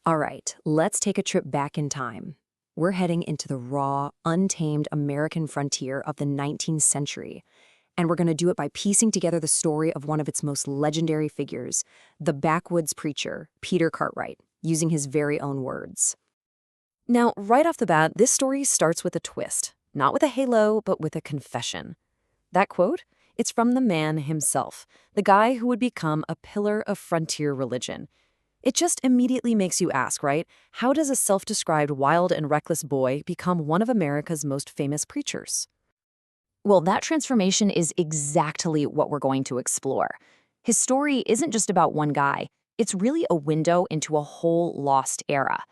All right, let's take a trip back in time. We're heading into the raw, untamed American frontier of the 19th century, and we're going to do it by piecing together the story of one of its most legendary figures, the Backwoods Preacher, Peter Cartwright, using his very own words. Now, right off the bat, this story starts with a twist. Not with a halo, but with a confession. That quote? It's from the man himself, the guy who would become a pillar of frontier religion. It just immediately makes you ask, right? How does a self-described wild and reckless boy become one of America's most famous preachers? Well, that transformation is exactly what we're going to explore. His story isn't just about one guy, it's really a window into a whole lost era.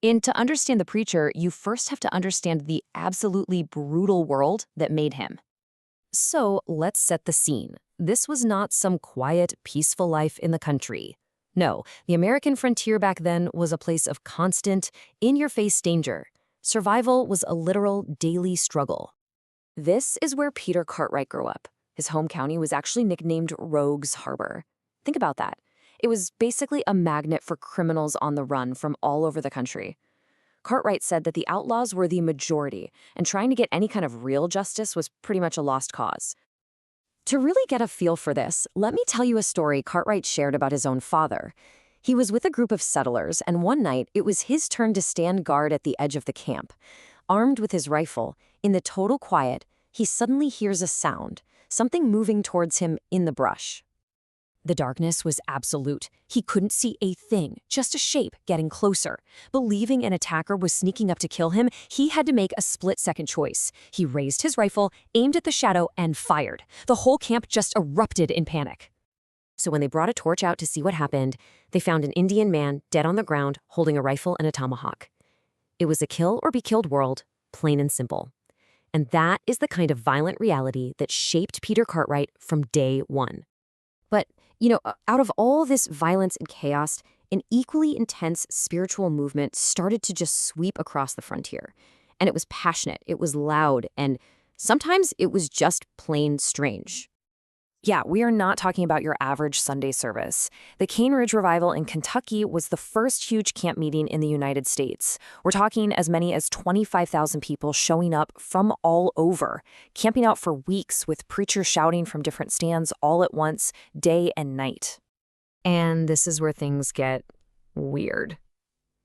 And to understand the preacher, you first have to understand the absolutely brutal world that made him. So let's set the scene. This was not some quiet, peaceful life in the country. No, the American frontier back then was a place of constant, in-your-face danger. Survival was a literal daily struggle. This is where Peter Cartwright grew up. His home county was actually nicknamed Rogues Harbor. Think about that. It was basically a magnet for criminals on the run from all over the country. Cartwright said that the outlaws were the majority, and trying to get any kind of real justice was pretty much a lost cause. To really get a feel for this, let me tell you a story Cartwright shared about his own father. He was with a group of settlers, and one night it was his turn to stand guard at the edge of the camp. Armed with his rifle, in the total quiet, he suddenly hears a sound, something moving towards him in the brush. The darkness was absolute. He couldn't see a thing, just a shape getting closer. Believing an attacker was sneaking up to kill him, he had to make a split-second choice. He raised his rifle, aimed at the shadow, and fired. The whole camp just erupted in panic. So when they brought a torch out to see what happened, they found an Indian man dead on the ground holding a rifle and a tomahawk. It was a kill or be killed world, plain and simple. And that is the kind of violent reality that shaped Peter Cartwright from day one. But, out of all this violence and chaos, an equally intense spiritual movement started to just sweep across the frontier. And it was passionate, it was loud, and sometimes it was just plain strange. Yeah, we are not talking about your average Sunday service. The Cane Ridge Revival in Kentucky was the first huge camp meeting in the United States. We're talking as many as 25,000 people showing up from all over, camping out for weeks with preachers shouting from different stands all at once, day and night. And this is where things get weird.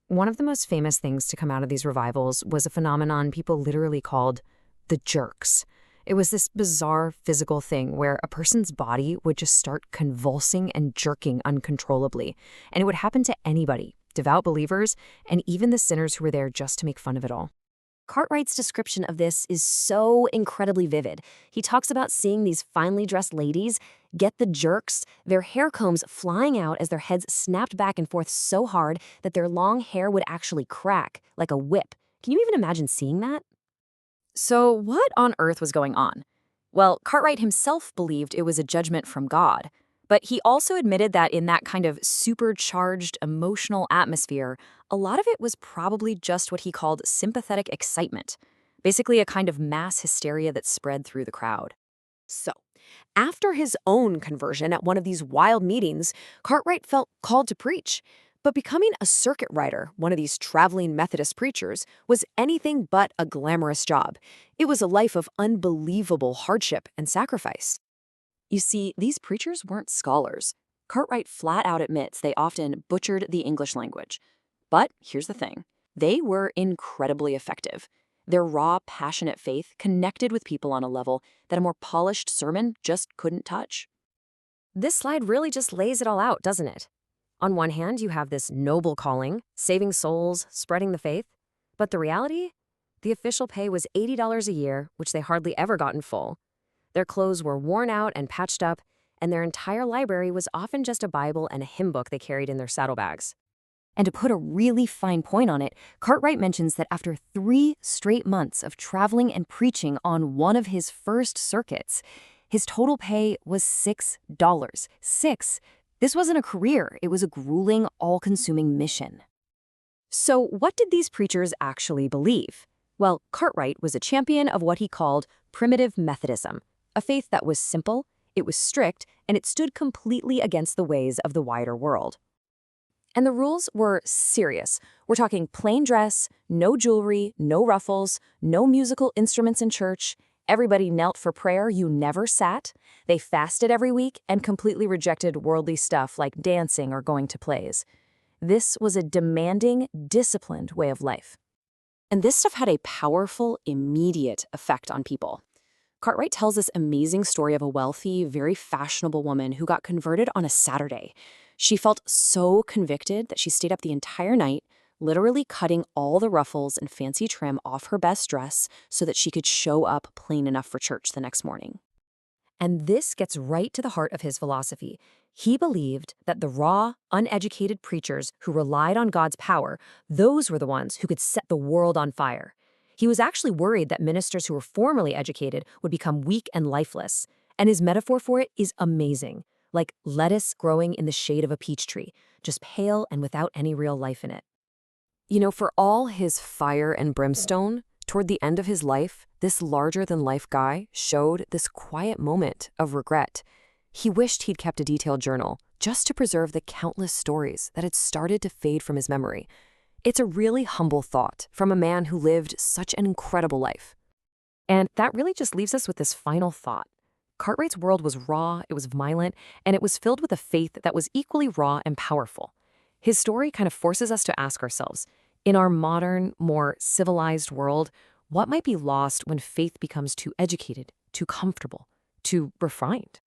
One of the most famous things to come out of these revivals was a phenomenon people literally called the jerks. It was this bizarre physical thing where a person's body would just start convulsing and jerking uncontrollably. And it would happen to anybody, devout believers, and even the sinners who were there just to make fun of it all. Cartwright's description of this is so incredibly vivid. He talks about seeing these finely dressed ladies get the jerks, their hair combs flying out as their heads snapped back and forth so hard that their long hair would actually crack like a whip. Can you even imagine seeing that? So what on earth was going on? Well, Cartwright himself believed it was a judgment from God, but he also admitted that in that kind of supercharged emotional atmosphere, a lot of it was probably just what he called sympathetic excitement, basically a kind of mass hysteria that spread through the crowd. So, after his own conversion at one of these wild meetings, Cartwright felt called to preach. But becoming a circuit rider, one of these traveling Methodist preachers, was anything but a glamorous job. It was a life of unbelievable hardship and sacrifice. You see, these preachers weren't scholars. Cartwright flat out admits they often butchered the English language. But here's the thing. They were incredibly effective. Their raw, passionate faith connected with people on a level that a more polished sermon just couldn't touch. This slide really just lays it all out, doesn't it? On one hand, you have this noble calling, saving souls, spreading the faith. But the reality? The official pay was $80 a year, which they hardly ever got in full. Their clothes were worn out and patched up, and their entire library was often just a Bible and a hymn book they carried in their saddlebags. And to put a really fine point on it, Cartwright mentions that after 3 straight months of traveling and preaching on one of his first circuits, his total pay was $6. $6. This wasn't a career, it was a grueling, all-consuming mission. So what did these preachers actually believe? Well, Cartwright was a champion of what he called primitive Methodism, a faith that was simple, it was strict, and it stood completely against the ways of the wider world. And the rules were serious. We're talking plain dress, no jewelry, no ruffles, no musical instruments in church. Everybody knelt for prayer, you never sat. They fasted every week and completely rejected worldly stuff like dancing or going to plays. This was a demanding, disciplined way of life. And this stuff had a powerful, immediate effect on people. Cartwright tells this amazing story of a wealthy, very fashionable woman who got converted on a Saturday. She felt so convicted that she stayed up the entire night, literally cutting all the ruffles and fancy trim off her best dress so that she could show up plain enough for church the next morning. And this gets right to the heart of his philosophy. He believed that the raw, uneducated preachers who relied on God's power, those were the ones who could set the world on fire. He was actually worried that ministers who were formally educated would become weak and lifeless. And his metaphor for it is amazing, like lettuce growing in the shade of a peach tree, just pale and without any real life in it. You know, for all his fire and brimstone, toward the end of his life, this larger-than-life guy showed this quiet moment of regret. He wished he'd kept a detailed journal, just to preserve the countless stories that had started to fade from his memory. It's a really humble thought from a man who lived such an incredible life. And that really just leaves us with this final thought. Cartwright's world was raw, it was violent, and it was filled with a faith that was equally raw and powerful. His story kind of forces us to ask ourselves, in our modern, more civilized world, what might be lost when faith becomes too educated, too comfortable, too refined?